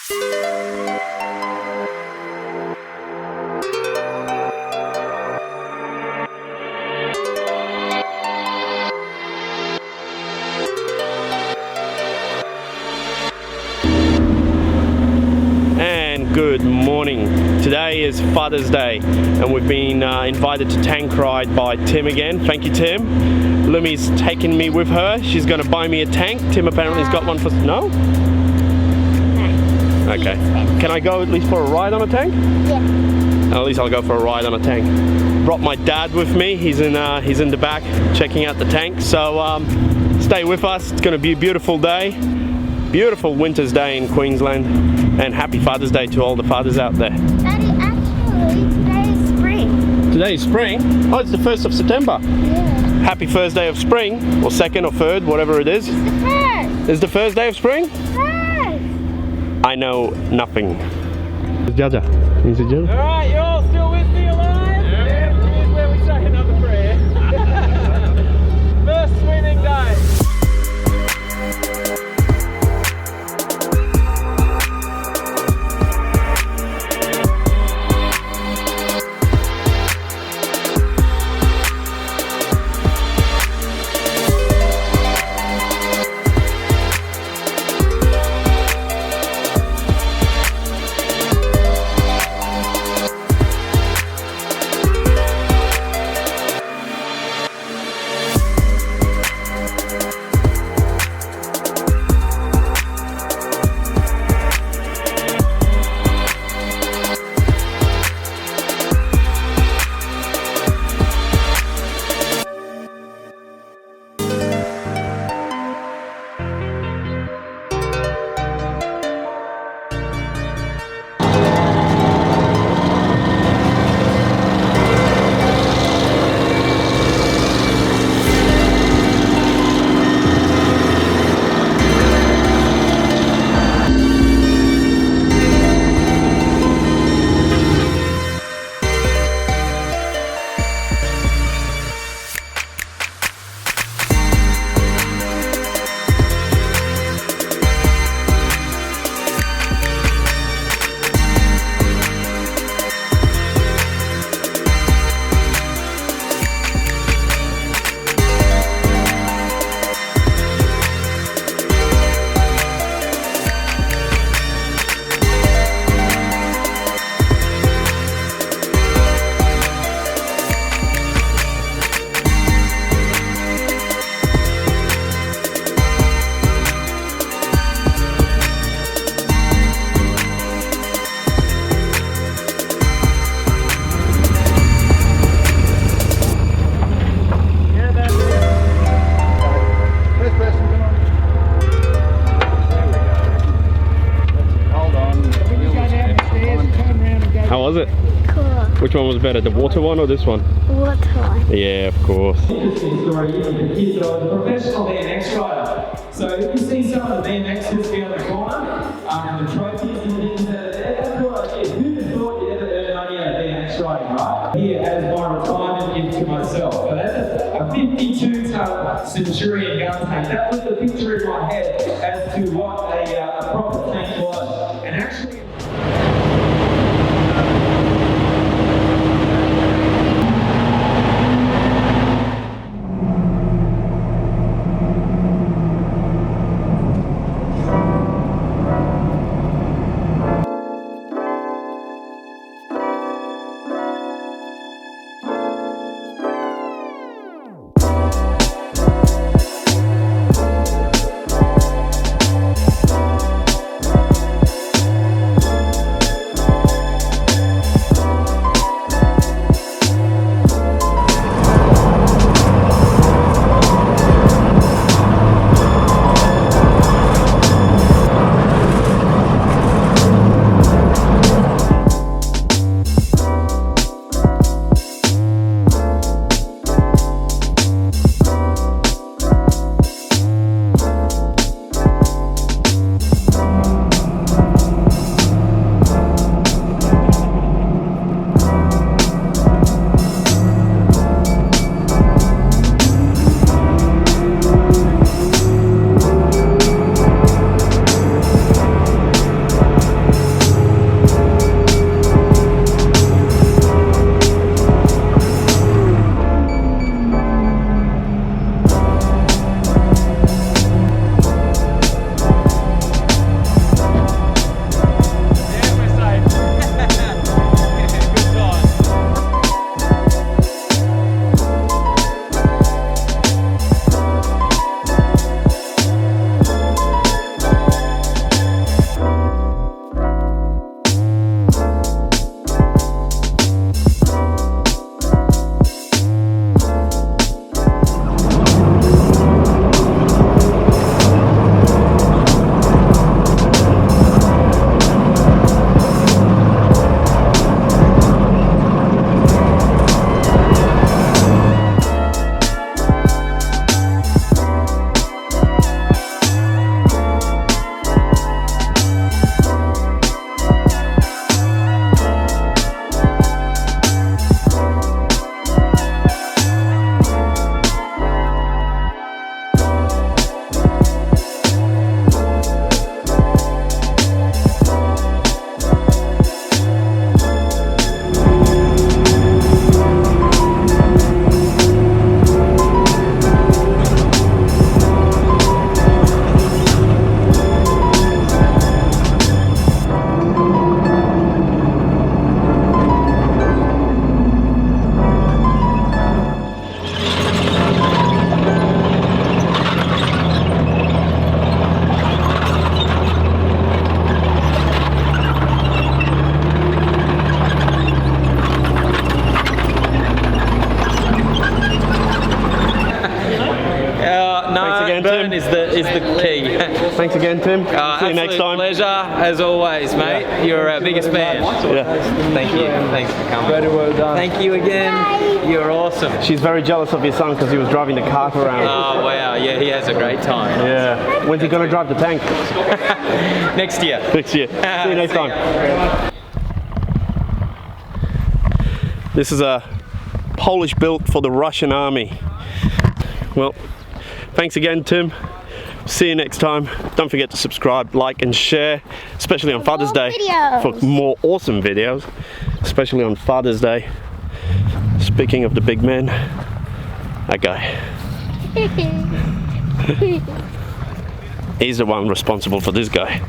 Good morning. Today is Father's Day and we've been invited to tank ride by Tim again. Thank you, Tim. Lumi's taking me with her. She's going to buy me a tank. Tim apparently has got one for... No? Okay. Can I go at least for a ride on a tank? Yeah. At least I'll go for a ride on a tank. Brought my dad with me. He's in the back checking out the tank. So stay with us. It's going to be a beautiful day. Beautiful winter's day in Queensland, and happy Father's Day to all the fathers out there. Daddy, actually, today is spring. Today is spring? Oh, it's the 1st of September. Yeah. Happy first day of spring, or second or third, whatever it is. It's the first. Is the first day of spring? First. I know nothing. Is Jaja? Is it Jaja? Alright, you all still with me alive? Yeah. Here's where we say another prayer. First swimming day. How was it? Cool. Which one was better, the water one or this one? Water one. Yeah, of course. Interesting story here with the kids that I was a professional BMX rider. So if you see some of the BMXers here on the corner, and the trophies and things, that's what I did. Who would have thought you'd ever earn money out of BMX riding, right? Here as my retirement gift to myself. So that's a 52-ton Centurion gun tank. That was the picture in my head as to what a proper tank was. And actually, Thanks again, burn Tim. is the key. Thanks again, Tim. See you next time. Pleasure, as always, mate. You're our biggest fan. Yeah. Thank you. Thanks for coming. Very well done. Thank you again. You're awesome. She's very jealous of your son because he was driving the cart around. Oh wow, yeah, he has a great time. Yeah. When's he going to drive the tank? Next year. Next year. See you next time. This is a Polish built for the Russian army. Well, thanks again, Tim. See you next time. Don't forget to subscribe, like and share, especially on Father's Day, for more awesome videos, especially on Father's Day. Speaking of the big men, that guy. He's the one responsible for this guy.